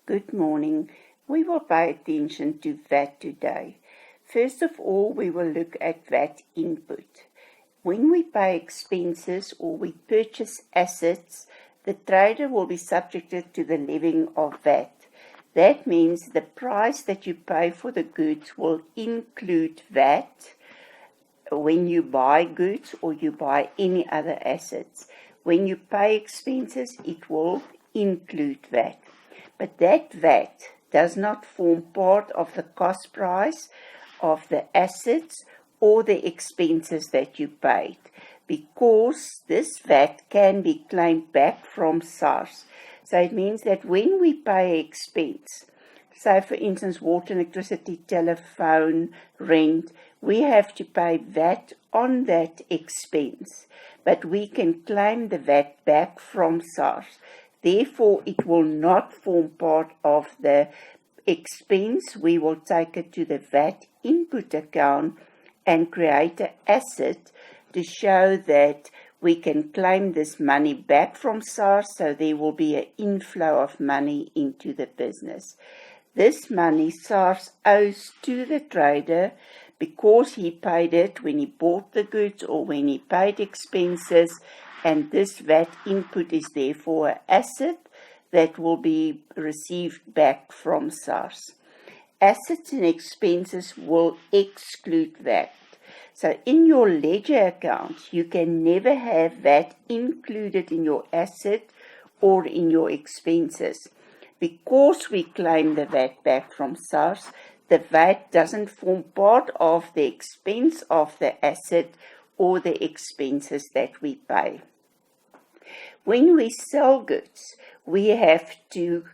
Good morning. We will pay attention to VAT today. First of all, we will look at VAT input. When we pay expenses or we purchase assets, the trader will be subjected to the levying of VAT. That means the price that you pay for the goods will include VAT when you buy goods or you buy any other assets. When you pay expenses, it will include VAT. But that VAT does not form part of the cost price of the assets or the expenses that you paid, because this VAT can be claimed back from SARS. So it means that when we pay expense, say for instance water, electricity, telephone, rent, we have to pay VAT on that expense, but we can claim the VAT back from SARS. Therefore, it will not form part of the expense. We will take it to the VAT input account and create an asset to show that we can claim this money back from SARS, so there will be an inflow of money into the business. This money SARS owes to the trader because he paid it when he bought the goods or when he paid expenses, and this VAT input is therefore an asset that will be received back from SARS. Assets and expenses will exclude VAT. So in your ledger account, you can never have VAT included in your asset or in your expenses. Because we claim the VAT back from SARS, the VAT doesn't form part of the expense of the asset or the expenses that we pay. When we sell goods, we have to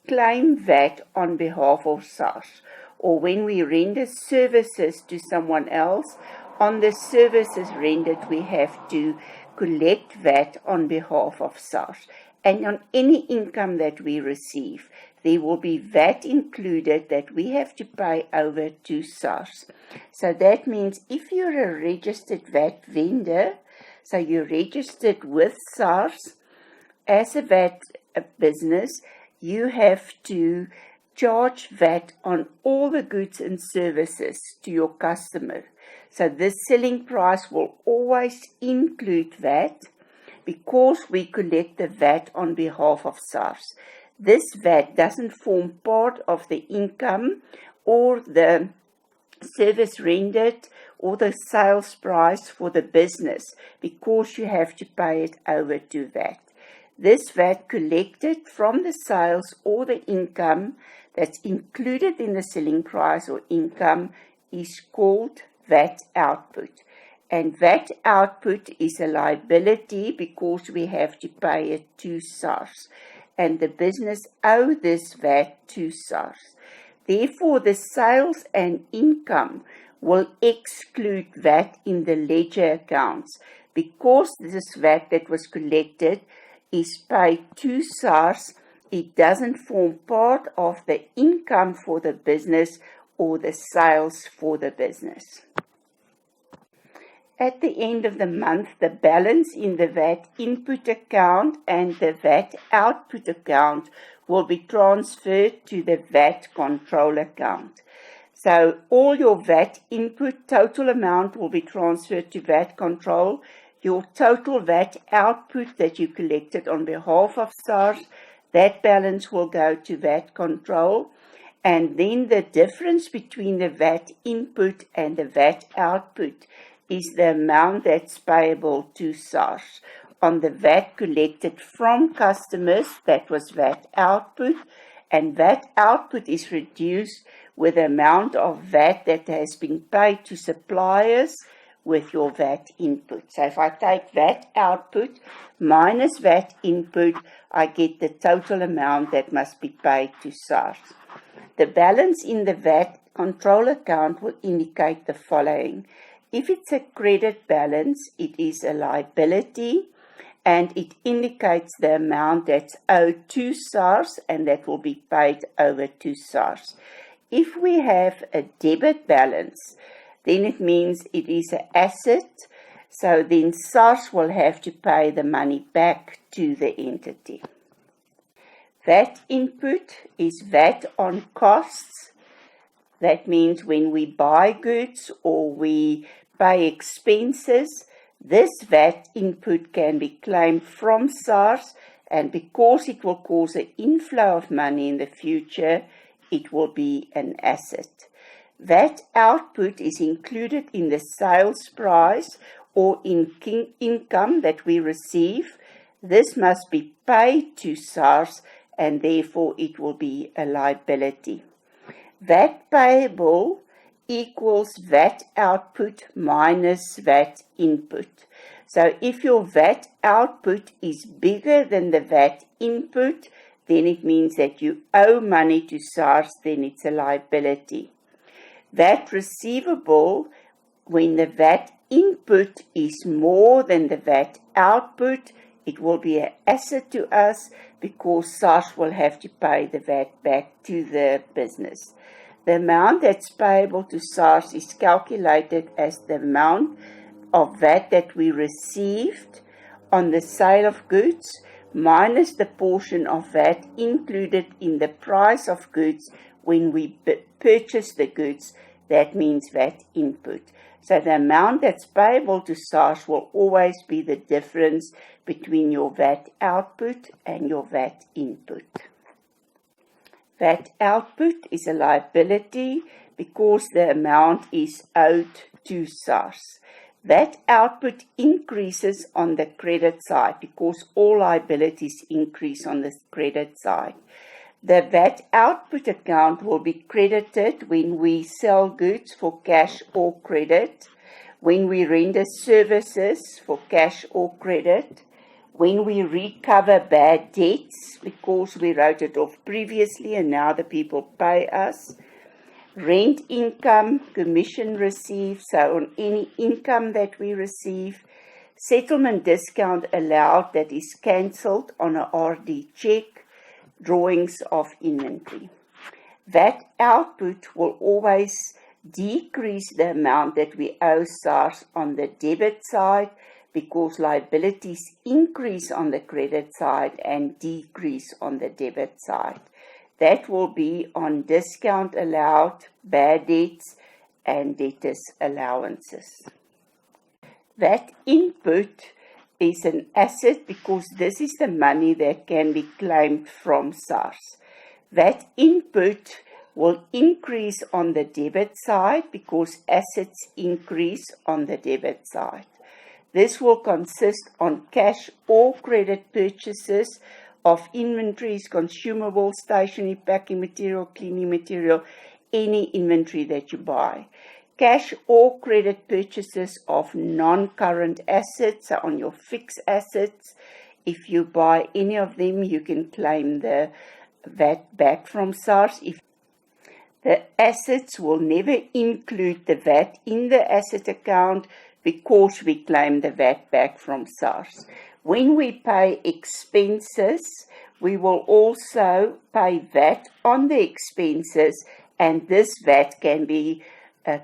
claim VAT on behalf of SARS. Or when we render services to someone else, on the services rendered, we have to collect VAT on behalf of SARS. And on any income that we receive, there will be VAT included that we have to pay over to SARS. So that means if you're a registered VAT vendor, so you're registered with SARS as a VAT business, you have to charge VAT on all the goods and services to your customer. So this selling price will always include VAT because we collect the VAT on behalf of SARS. This VAT doesn't form part of the income or the service rendered or the sales price for the business because you have to pay it over to VAT. This VAT collected from the sales or the income that's included in the selling price or income is called VAT output. And VAT output is a liability because we have to pay it to SARS. And the business owes this VAT to SARS. Therefore, the sales and income will exclude VAT in the ledger accounts because this VAT that was collected is paid to SARS. It doesn't form part of the income for the business or the sales for the business. At the end of the month, the balance in the VAT input account and the VAT output account will be transferred to the VAT control account. So all your VAT input total amount will be transferred to VAT control. Your total VAT output that you collected on behalf of SARS, that balance will go to VAT control. And then the difference between the VAT input and the VAT output is the amount that's payable to SARS on the VAT collected from customers. That was VAT output, and VAT output is reduced with the amount of VAT that has been paid to suppliers with your VAT input. So if I take VAT output minus VAT input, I get the total amount that must be paid to SARS. The balance in the VAT control account will indicate the following. If it's a credit balance, it is a liability, and it indicates the amount that's owed to SARS, and that will be paid over to SARS. If we have a debit balance, then it means it is an asset, so then SARS will have to pay the money back to the entity. VAT input is VAT on costs. That means when we buy goods or we pay expenses, this VAT input can be claimed from SARS, and because it will cause an inflow of money in the future, it will be an asset. VAT output is included in the sales price or in income that we receive. This must be paid to SARS, and therefore it will be a liability. VAT payable equals VAT output minus VAT input. So if your VAT output is bigger than the VAT input, then it means that you owe money to SARS, then it's a liability. VAT receivable, when the VAT input is more than the VAT output, it will be an asset to us because SARS will have to pay the VAT back to the business. The amount that's payable to SARS is calculated as the amount of VAT that we received on the sale of goods minus the portion of VAT included in the price of goods when we purchase the goods. That means VAT input. So the amount that's payable to SARS will always be the difference between your VAT output and your VAT input. VAT output is a liability because the amount is owed to SARS. VAT output increases on the credit side because all liabilities increase on the credit side. The VAT output account will be credited when we sell goods for cash or credit, when we render services for cash or credit, when we recover bad debts because we wrote it off previously and now the people pay us, rent income, commission received, so on any income that we receive, settlement discount allowed that is cancelled on a RD check, drawings of inventory. VAT output will always decrease the amount that we owe SARS on the debit side because liabilities increase on the credit side and decrease on the debit side. That will be on discount allowed, bad debts, and debtors allowances. VAT input is an asset because this is the money that can be claimed from SARS. VAT input will increase on the debit side because assets increase on the debit side. This will consist on cash or credit purchases of inventories, consumables, stationery, packing material, cleaning material, any inventory that you buy. Cash or credit purchases of non-current assets, so on your fixed assets. If you buy any of them, you can claim the VAT back from SARS. If the assets will never include the VAT in the asset account because we claim the VAT back from SARS. When we pay expenses, we will also pay VAT on the expenses, and this VAT can be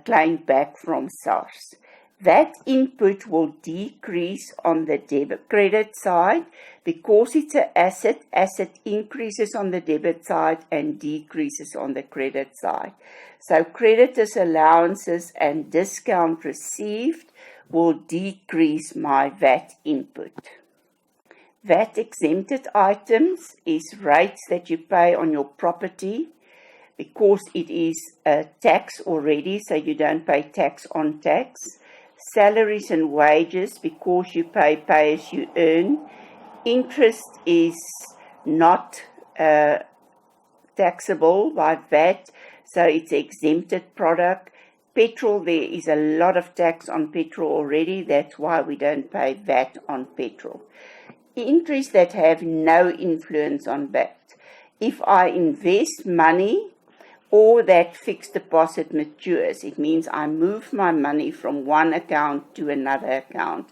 claimed back from SARS. VAT input will decrease on the debit credit side because it's an asset. Asset increases on the debit side and decreases on the credit side. So creditors' allowances and discount received will decrease my VAT input. VAT exempted items is rates that you pay on your property because it is a tax already, so you don't pay tax on tax. Salaries and wages because you pay as you earn. Interest is not taxable by VAT, so it's an exempted product. Petrol, there is a lot of tax on petrol already, that's why we don't pay VAT on petrol. Entries that have no influence on VAT. If I invest money or that fixed deposit matures, it means I move my money from one account to another account.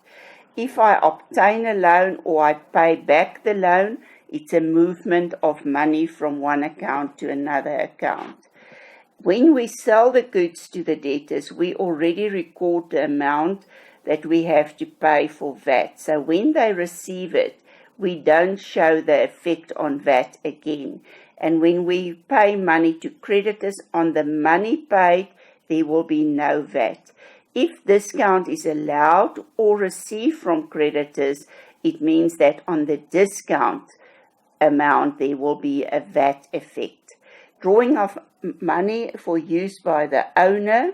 If I obtain a loan or I pay back the loan, it's a movement of money from one account to another account. When we sell the goods to the debtors, we already record the amount that we have to pay for VAT. So when they receive it, we don't show the effect on VAT again. And when we pay money to creditors on the money paid, there will be no VAT. If discount is allowed or received from creditors, it means that on the discount amount there will be a VAT effect. Drawing of money for use by the owner.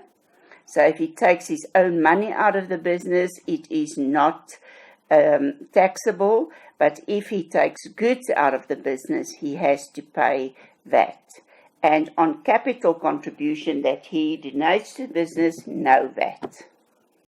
So if he takes his own money out of the business, it is not taxable. But if he takes goods out of the business, he has to pay VAT. And on capital contribution that he donates to business, no VAT.